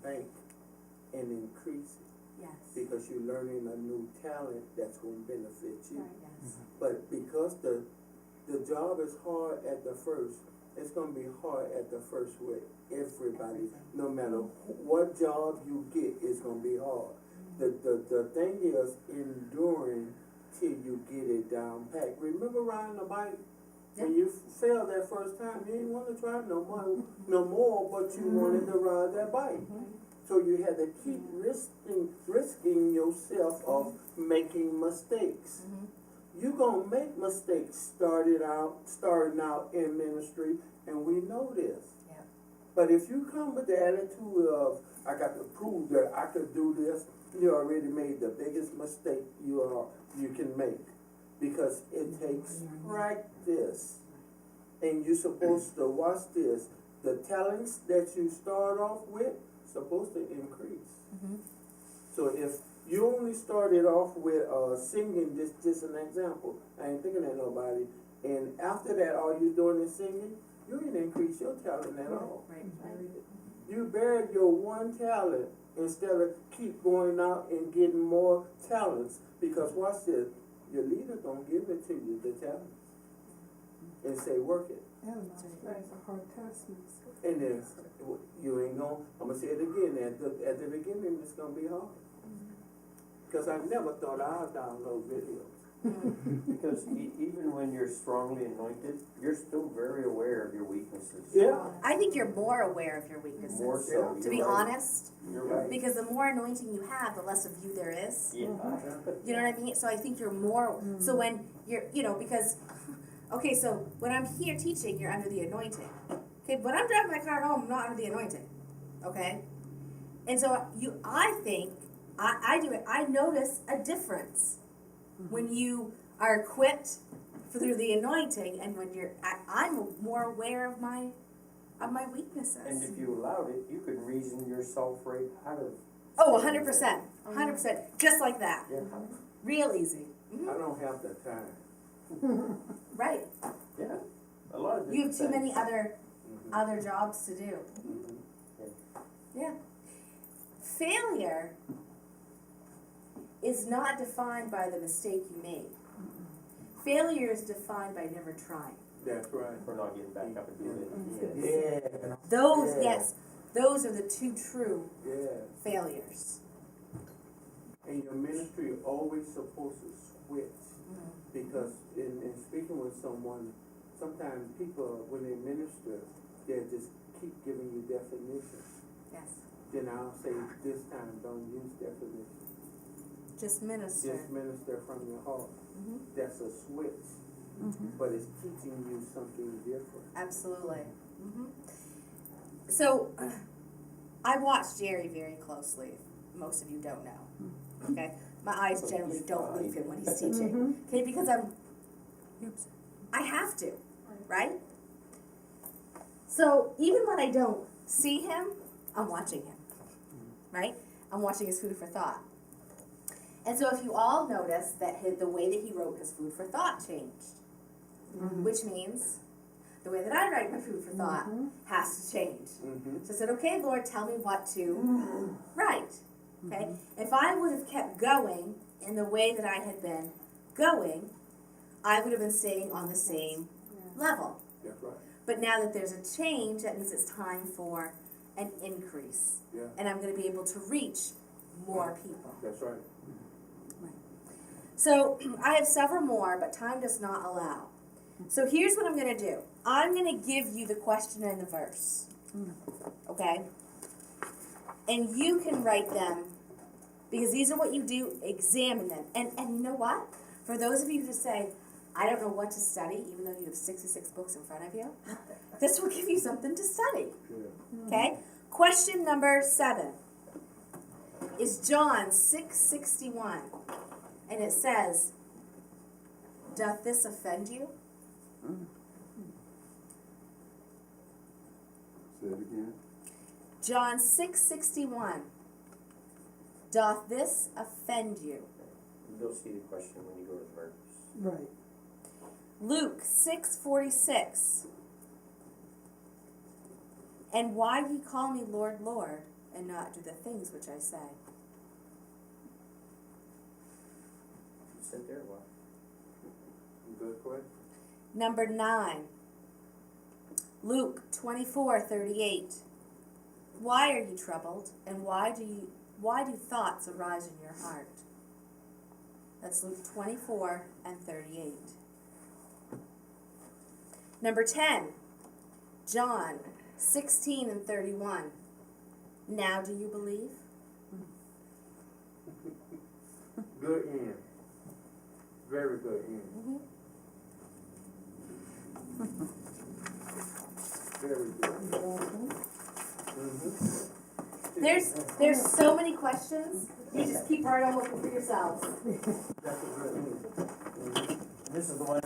bank and increase it. Yes. Because you're learning a new talent that's gonna benefit you. Right. Yes. But because the job is hard at the first, it's gonna be hard at the first with everybody. No matter what job you get, it's gonna be hard. The thing is enduring till you get it down pat. Remember riding a bike? When you failed that first time, you didn't wanna try no more, but you wanted to ride that bike. So you had to keep risking yourself of making mistakes. You gonna make mistakes starting out in ministry, and we know this. Yeah. But if you come with the attitude of, I got to prove that I could do this, you already made the biggest mistake you can make. Because it takes practice. And you're supposed to watch this. The talents that you start off with, supposed to increase. So if you only started off with singing, just an example, I ain't thinking of nobody, and after that all you're doing is singing, you didn't increase your talent at all. Right. You buried your one talent instead of keep going out and getting more talents, because watch this, your leader gonna give it to you, the talents, and say work it. Yeah, that's a hard task. And then you ain't gonna, I'm gonna say it again, at the beginning it's gonna be hard. Cause I never thought I'd download videos. Because even when you're strongly anointed, you're still very aware of your weaknesses. Yeah. I think you're more aware of your weaknesses. More so. To be you're right. honest, You're right. because the more anointing you have, the less of you there is. Yeah. You know what I mean? So I think you're more, so when you're, because, okay, so when I'm here teaching, you're under the anointing. Okay, when I'm driving my car home, I'm not under the anointing. Okay? And so I think, I do it, I notice a difference when you are equipped through the anointing and when I'm more aware of my weaknesses. And if you allowed it, you could reason yourself right out of. Oh, 100%. 100%. Just like that. Yeah. Real easy. I don't have the time. Right. Yeah. A lot of You have too different many things. other jobs to do. Yeah. Failure is not defined by the mistake you made. Failure is defined by never trying. That's right. For not getting back up and doing it. Yeah. Those, Yeah. yes, those are the two true Yeah. failures. And your ministry is always supposed to switch. Because in speaking with someone, sometimes people, when they minister, they just keep giving you definitions. Yes. Then I'll say, this time, don't use definitions. Just minister. Just minister from your heart. That's a switch. But it's teaching you something different. Absolutely. So, I watch Jerry very closely. Most of you don't know. Okay? My eyes generally don't leave him when he's teaching. Okay? Because I have to. Right? So, even when I don't see him, I'm watching him. Right? I'm watching his food for thought. And so if you all notice that the way that he wrote his food for thought changed, which means the way that I write my food for thought has to change. So I said, okay, Lord, tell me what to write. Okay? If I would have kept going in the way that I had been going, I would have been staying on the same level. That's right. But now that there's a change, that means it's time for an increase. Yeah. And I'm going to be able to reach more people. That's right. So I have several more, but time does not allow. So here's what I'm going to do. I'm going to give you the question and the verse. Okay? And you can write them, because these are what you do, examine them. And you know what? For those of you who say, I don't know what to study, even though you have 66 books in front of you, this will give you something to study. Okay? Question number 7 is John 6:61. And it says, doth this offend you? Say it again. John 6:61. Doth this offend you? You'll see the question when you go to the verse. Right. Luke 6:46. And why ye call me Lord, Lord, and not do the things which I say? Sit there a while. Good question. Number 9, Luke 24:38. Why are you troubled, and why do thoughts arise in your heart? That's Luke 24:38. Number 10, John 16:31. Now do you believe? Good end. Very good end. Mm-hmm. Very good. Mm-hmm. There's so many questions. You just keep right on looking for yourselves. That's a good end. This is the one